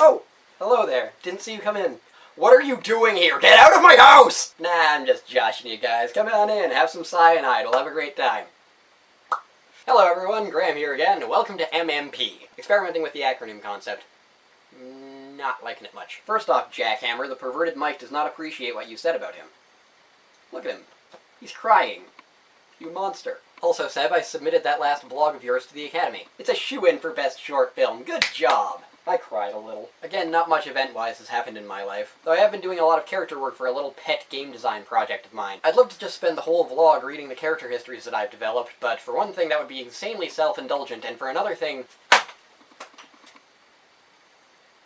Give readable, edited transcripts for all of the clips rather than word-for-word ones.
Oh, hello there. Didn't see you come in. What are you doing here? Get out of my house! Nah, I'm just joshing you guys. Come on in, have some cyanide. We'll have a great time. Hello everyone, Graham here again, and welcome to MMP. Experimenting with the acronym concept. Not liking it much. First off, Jackhammer, the perverted Mike does not appreciate what you said about him. Look at him. He's crying. You monster. Also, Seb, I submitted that last vlog of yours to the Academy. It's a shoo-in for Best Short Film. Good job! I cried a little. Again, not much event-wise has happened in my life, though I have been doing a lot of character work for a little pet game design project of mine. I'd love to just spend the whole vlog reading the character histories that I've developed, but for one thing that would be insanely self-indulgent, and for another thing...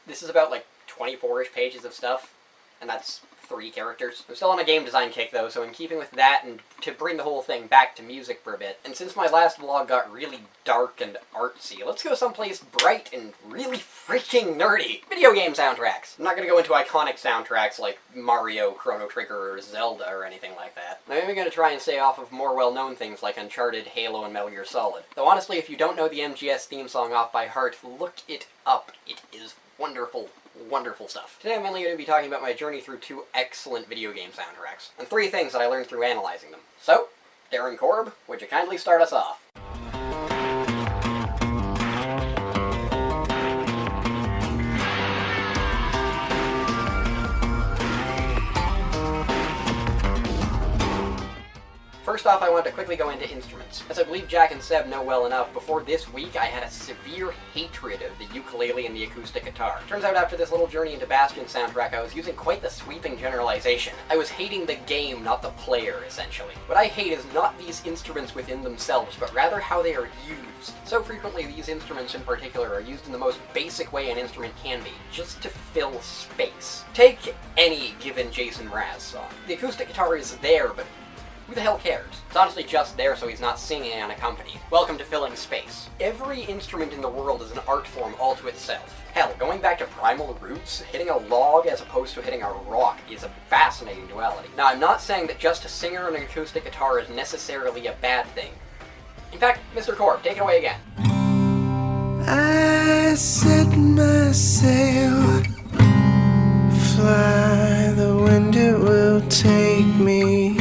This is about like 24-ish pages of stuff, and that's 3 characters. I'm still on a game design kick though, so in keeping with that and to bring the whole thing back to music for a bit, and since my last vlog got really dark and artsy, let's go someplace bright and really freaking nerdy. Video game soundtracks. I'm not gonna go into iconic soundtracks like Mario, Chrono Trigger, or Zelda, or anything like that. I'm even gonna try and stay off of more well-known things like Uncharted, Halo, and Metal Gear Solid. Though honestly, if you don't know the MGS theme song off by heart, look it up. It is wonderful. Wonderful stuff. Today I'm mainly going to be talking about my journey through 2 excellent video game soundtracks, and 3 things that I learned through analyzing them. So, Darren Korb, would you kindly start us off? First off, I want to quickly go into instruments. As I believe Jack and Seb know well enough, before this week I had a severe hatred of the ukulele and the acoustic guitar. Turns out after this little journey into Bastion soundtrack, I was using quite the sweeping generalization. I was hating the game, not the player, essentially. What I hate is not these instruments within themselves, but rather how they are used. So frequently these instruments in particular are used in the most basic way an instrument can be, just to fill space. Take any given Jason Mraz song. The acoustic guitar is there, but who the hell cares? It's honestly just there so he's not singing unaccompanied. Welcome to filling space. Every instrument in the world is an art form all to itself. Hell, going back to primal roots, hitting a log as opposed to hitting a rock is a fascinating duality. Now, I'm not saying that just a singer on an acoustic guitar is necessarily a bad thing. In fact, Mr. Korb, take it away again. I set my sail, fly, the wind it will take me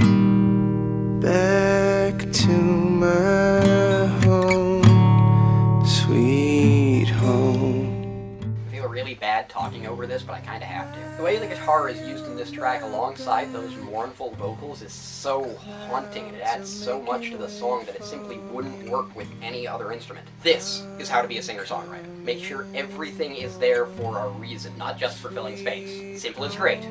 back to my home, sweet home. I feel really bad talking over this, but I kinda have to. The way the guitar is used in this track alongside those mournful vocals is so haunting, and it adds so much to the song that it simply wouldn't work with any other instrument. This is how to be a singer-songwriter. Make sure everything is there for a reason, not just for filling space. Simple is great.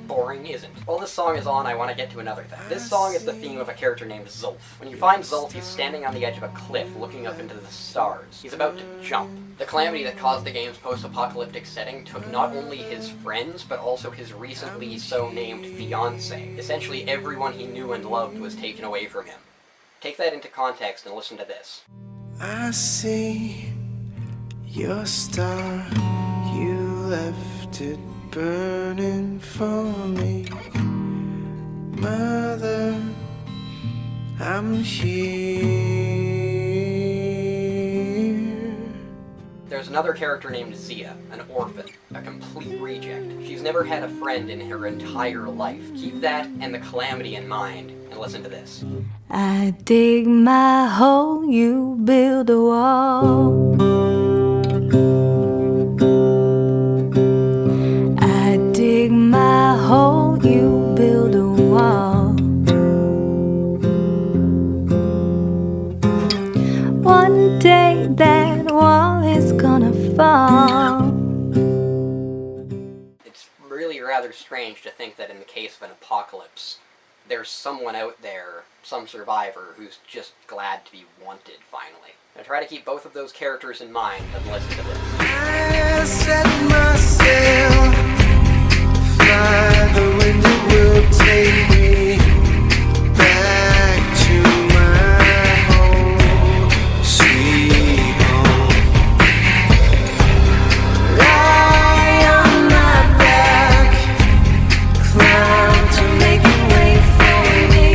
Boring isn't. While this song is on, I want to get to another thing. This song is the theme of a character named Zulf. When you find Zulf, he's standing on the edge of a cliff, looking up into the stars. He's about to jump. The calamity that caused the game's post-apocalyptic setting took not only his friends, but also his recently so-named fiancé. Essentially everyone he knew and loved was taken away from him. Take that into context and listen to this. I see your star, you left it burning for me. Mother, I'm here. There's another character named Zia, an orphan, a complete reject. She's never had a friend in her entire life. Keep that and the calamity in mind, and listen to this. I dig my hole, you build a wall. My hole, you build a wall. One day that wall is gonna fall. It's really rather strange to think that in the case of an apocalypse, there's someone out there, some survivor, who's just glad to be wanted, finally. Now try to keep both of those characters in mind and listen to this. I set my sail, fly, the wind it will take me back to my home, sweet home. Lie on my back, climb to make a way for me.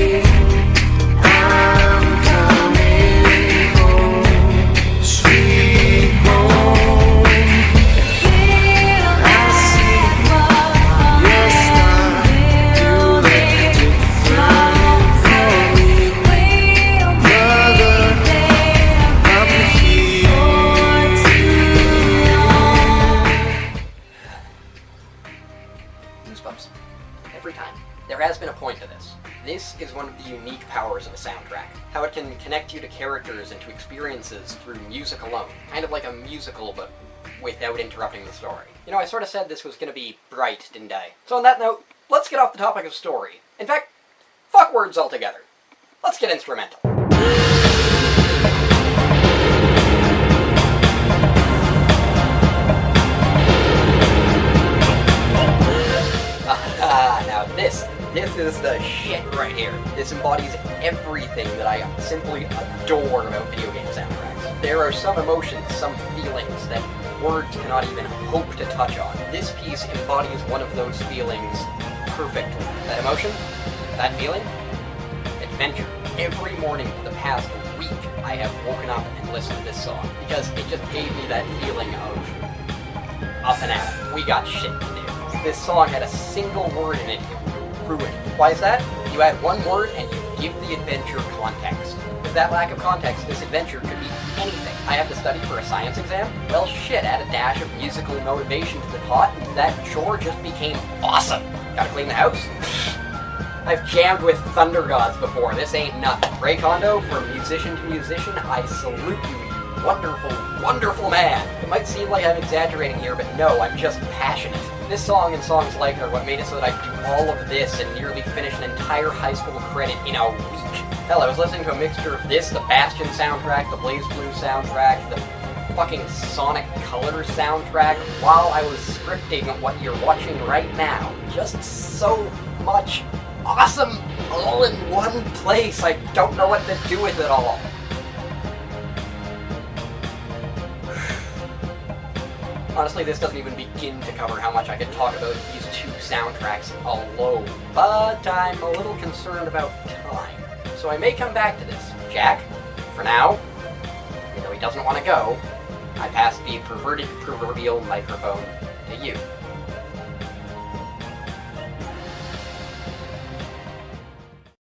I'm coming home, sweet home. of the unique powers of a soundtrack. How it can connect you to characters and to experiences through music alone. Kind of like a musical, but without interrupting the story. You know, I sort of said this was going to be bright, didn't I? So on that note, let's get off the topic of story. In fact, fuck words altogether. Let's get instrumental. Now this is the shit right here. This embodies everything that I simply adore about video game soundtracks. There are some emotions, some feelings that words cannot even hope to touch on. This piece embodies one of those feelings perfectly. That emotion? That feeling? Adventure. Every morning for the past week, I have woken up and listened to this song because it just gave me that feeling of up and out. We got shit to do. This song had a single word in it, it ruined. Why is that? You add one word and you give the adventure context. With that lack of context, this adventure could be anything. I have to study for a science exam? Well shit, add a dash of musical motivation to the pot, and that chore just became awesome. Gotta clean the house? I've jammed with Thunder Gods before, this ain't nothing. Ray Kondo, from musician to musician, I salute you, you wonderful, wonderful man. It might seem like I'm exaggerating here, but no, I'm just passionate. This song and songs like it are what made it so that I could do all of this and nearly finish an entire high school credit in a week. Hell, I was listening to a mixture of this, the Bastion soundtrack, the Blaze Blue soundtrack, the fucking Sonic Colors soundtrack, while I was scripting what you're watching right now. Just so much awesome all in one place. I don't know what to do with it all. Honestly, this doesn't even begin to cover how much I could talk about these two soundtracks alone. But I'm a little concerned about time. So I may come back to this. Jack, for now, even though he doesn't want to go, I pass the perverted proverbial microphone to you.